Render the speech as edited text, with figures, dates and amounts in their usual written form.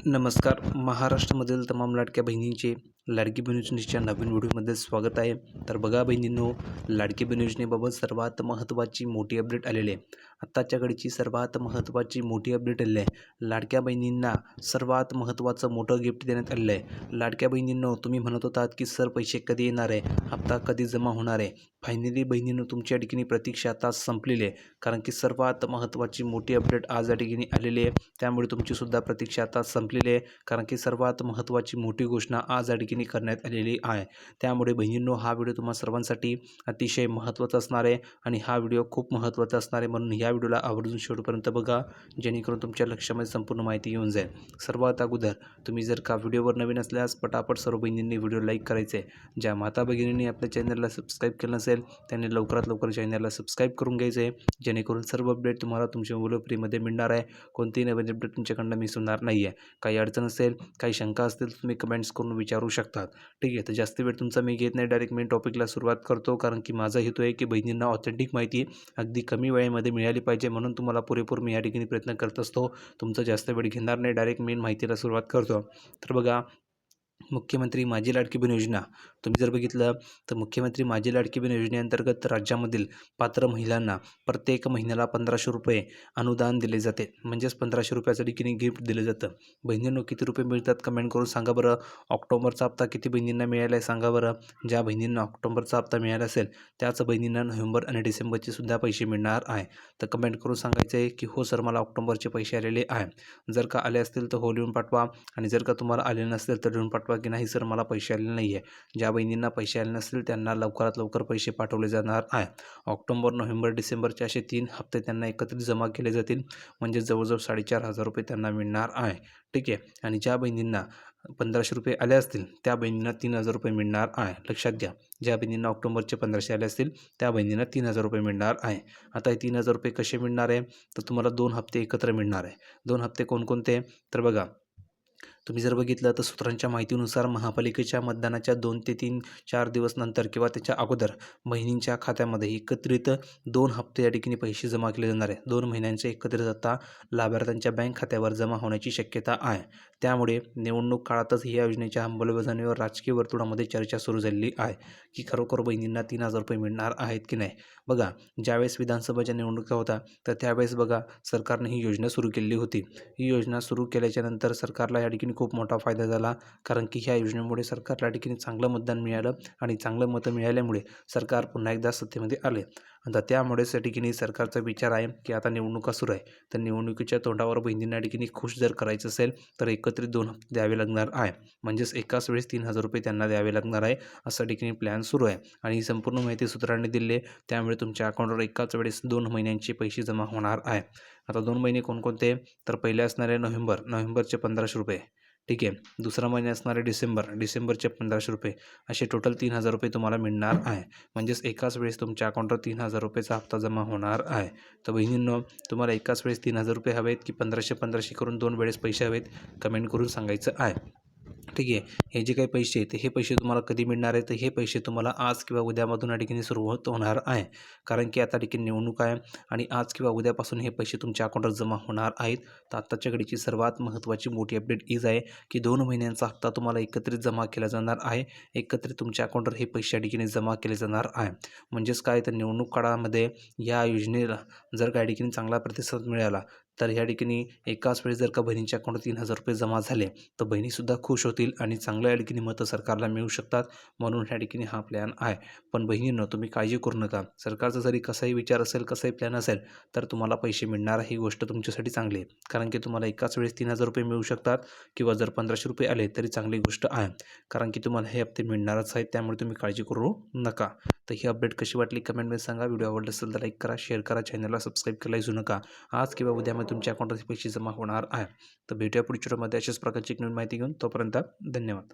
नमस्कार. महाराष्ट्रामधील तमाम लाडक्या बहिणींचे लाडकी बहीण योजनेच्या नवीन व्हिडिओमध्ये स्वागत आहे. तर बघा बहिणींनो, लाडकी बहीण योजनेबाबत सर्वात महत्त्वाची मोठी अपडेट आलेली आहे. आत्ताच्या घडीची सर्वात महत्त्वाची मोठी अपडेट आलेली आहे. लाडक्या बहिणींना सर्वात महत्त्वाचं मोठं गिफ्ट देण्यात आलेलं आहे. लाडक्या बहिणींनो, तुम्ही म्हणत होतात की सर पैसे कधी येणार आहे, हप्ता कधी जमा होणार आहे. फायनली बहिणींनो, तुमच्या ठिकाणी प्रतीक्षा आता संपलेली आहे. कारण की सर्वात महत्त्वाची मोठी अपडेट आज या ठिकाणी आलेली आहे. त्यामुळे तुमचीसुद्धा प्रतीक्षा आता संपलेली आहे. कारण की सर्वात महत्त्वाची मोठी घोषणा आज या ठिकाणी करण्यात आलेली आहे. त्यामुळे बहिणींनो, हा व्हिडिओ तुम्हा सर्वांसाठी अतिशय महत्त्वाचा असणार आहे आणि हा व्हिडिओ खूप महत्त्वाचा असणार आहे. म्हणून या व्हिडिओला आवर्जून शेवटपर्यंत बघा, जेणेकरून तुमच्या लक्षामध्ये संपूर्ण माहिती येऊन जाईल. सर्वात अगोदर तुम्ही जर का व्हिडिओवर नवीन असल्यास पटापट सर्व बहिणींनी व्हिडिओ लाईक करायचे आहे. ज्या माता भगिनींनी आपल्या चॅनलला सबस्क्राईब केलं नसेल त्यांनी लवकरात लवकर चॅनलला सबस्क्राईब करून घ्यायचं आहे, जेणेकरून सर्व अपडेट तुम्हाला तुमच्या मोबाईल फ्रीमध्ये मिळणार आहे. कोणतीही नवीन अपडेट तुमच्याकडनं मिस होणार नाही आहे. काही अडचण असेल, काही शंका असतील तर तुम्ही कमेंट्स करून विचारू शकतात. ठीक आहे, तर जास्त वेळ तुमचा मी घेत नाही, डायरेक्ट मेन टॉपिकला सुरुवात करतो. कारण की माझा हेतू आहे की बहिणींना ऑथेंटिक माहिती अगदी कमी वेळेमध्ये मिळाली पाहिजे, म्हणून तुम्हाला पुरेपूर मी या ठिकाणी प्रयत्न करत असतो. तुमचा जास्त वेळ घेणार नाही, डायरेक्ट मेन माहितीला सुरुवात करतो. तर बघा, मुख्यमंत्री माझी लाडकी बहीण योजना तुम्ही जर बघितलं तर मुख्यमंत्री माझी लाडकी बहीण योजनेअंतर्गत राज्यामधील पात्र महिलांना प्रत्येक महिन्याला 1500 रुपये अनुदान दिले जाते. म्हणजेच 1500 रुपयाचं ठिकाणी गिफ्ट दिलं जातं. बहिणींनो, किती रुपये मिळतात कमेंट करून सांगा बरं. ऑक्टोबरचा हप्ता किती बहिणींना मिळाला आहे सांगा बरं. ज्या बहिणींना ऑक्टोबरचा हप्ता मिळाला असेल त्याच बहिणींना नोव्हेंबर आणि डिसेंबरचे सुद्धा पैसे मिळणार आहे. तर कमेंट करून सांगायचं आहे की हो सर, मला ऑक्टोबरचे पैसे आलेले आहे. जर का आले असतील तर हो लिहून पाठवा, आणि जर का तुम्हाला आले नसतील तर लिहून पाठवा की नाही सर, मला पैसे आलेले नाही आहे. ज्या बहिणींना पैसे आले नसतील त्यांना लवकरात लवकर पैसे पाठवले जाणार आहे. ऑक्टोबर, नोव्हेंबर, डिसेंबरचे असे 3 हप्ते त्यांना एकत्रित जमा केले जातील. म्हणजे जवळजवळ 4,500 रुपये त्यांना मिळणार आहे. ठीक आहे, आणि ज्या बहिणींना 1500 रुपये आले असतील त्या बहिणींना 3,000 रुपये मिळणार आहे. लक्षात घ्या, ज्या बहिणींना ऑक्टोबरचे 1500 आले असतील त्या बहिणींना 3,000 रुपये मिळणार आहे. आता हे 3,000 रुपये कसे मिळणार आहे, तर तुम्हाला 2 हप्ते एकत्र मिळणार आहे. 2 हप्ते कोणकोणते, तर बघा, तुम्ही जर बघितलं तर सूत्रांच्या माहितीनुसार महापालिकेच्या मतदानाच्या 2 ते 4 दिवस नंतर किंवा त्याच्या अगोदर बहिणींच्या खात्यामध्ये एकत्रित 2 हप्ते या ठिकाणी पैसे जमा केले जाणार आहे. 2 महिन्यांचे एकत्रित आता लाभार्थ्यांच्या बँक खात्यावर जमा होण्याची शक्यता आहे. त्यामुळे निवडणूक काळातच या योजनेच्या अंमलबजावणीवर राजकीय वर्तुळामध्ये चर्चा सुरू झालेली आहे की खरोखर बहिणींना 3,000 रुपये मिळणार आहेत की नाही. बघा, ज्यावेळेस विधानसभेच्या निवडणुका होता तर त्यावेळेस बघा सरकारने ही योजना सुरू केली होती. ही योजना सुरू केल्याच्या नंतर सरकारला या ठिकाणी खूप मोठा फायदा झाला. कारण की ह्या योजनेमुळे सरकारला या ठिकाणी चांगलं मतदान मिळालं आणि चांगलं मतं मिळाल्यामुळे सरकार पुन्हा एकदा सत्तेमध्ये आले. आता त्यामुळेच या ठिकाणी सरकारचा विचार आहे की आता निवडणुका सुरू आहे, तर निवडणुकीच्या तोंडावर बहिणींना या ठिकाणी खुश जर करायचं असेल तर एकत्रित 2 हप्ते द्यावे लागणार आहे. म्हणजेच एकाच वेळेस 3,000 रुपये त्यांना द्यावे लागणार आहे. असा ठिकाणी प्लॅन सुरू आहे आणि ही संपूर्ण माहिती सूत्रांनी दिली आहे. त्यामुळे तुमच्या अकाउंटवर एकाच वेळेस 2 महिन्यांचे पैसे जमा होणार आहे. आता 2 महिने कोणकोणते, तर पहिले असणारे नोव्हेंबरचे 1500 रुपये. ठीक आहे, दुसरा महिना असणारे डिसेंबरचे 1500 रुपये. असे टोटल 3,000 रुपये तुम्हाला मिळणार आहे. म्हणजेच एकाच वेळेस तुमच्या अकाउंटवर 3,000 रुपयेचा हप्ता जमा होणार आहे. तर बहिणींनो, तुम्हाला एकाच वेळेस 3,000 रुपये हवेत की 1500 करून 2 वेळेस पैसे हवेत, कमेंट करून सांगायचं आहे. ठीक आहे, हे जे काही पैसे आहेत हे पैसे तुम्हाला कधी मिळणार आहे, तर हे पैसे तुम्हाला आज किंवा उद्यामधून या ठिकाणी सुरुवात होणार आहे. कारण की आता ठिकाणी निवडणूक आहे आणि आज किंवा उद्यापासून हे पैसे तुमच्या अकाउंटवर जमा होणार आहेत. तर आत्ताच्या घडीची सर्वात महत्त्वाची मोठी अपडेट हीच आहे की 2 महिन्यांचा हप्ता तुम्हाला एकत्रित जमा केला जाणार आहे. एकत्रित तुमच्या अकाउंटवर हे पैसे या ठिकाणी जमा केले जाणार आहे. म्हणजेच काय, तर निवडणूक काळामध्ये या योजनेला जर काही ठिकाणी चांगला प्रतिसाद मिळाला तर या ठिकाणी एकाच वेळेस जर का बहिणीच्या अकाउंटवर 3,000 रुपये जमा झाले तर बहिणीसुद्धा खुश होतील आणि चांगल्या या ठिकाणी मतं सरकारला मिळू शकतात. म्हणून या ठिकाणी हा प्लॅन आहे. पण बहिणींनो, तुम्ही काळजी करू नका. सरकारचा जरी कसाही विचार असेल, कसाही प्लॅन असेल, तर तुम्हाला पैसे मिळणार ही गोष्ट तुमच्यासाठी चांगली आहे. कारण की तुम्हाला एकाच वेळेस 3,000 रुपये मिळू शकतात किंवा जर 1500 रुपये आले तरी चांगली गोष्ट आहे. कारण की तुम्हाला हे हप्ते मिळणारच आहेत. त्यामुळे तुम्ही काळजी करू नका. तर ही अपडेट कशी वाटली कमेंटमध्ये सांगा. व्हिडिओ आवडला असेल तर लाईक करा, शेअर करा, चॅनलला सबस्क्राईब करायला विसरू नका. आज किंवा उद्यामध्ये तुमच्या अकाउंटवर पैसे जमा होणार आहे. तर भेटूया पुढच्या व्हिडिओमध्ये अशाच प्रकारची एक नवीन माहिती घेऊन. तोपर्यंत धन्यवाद.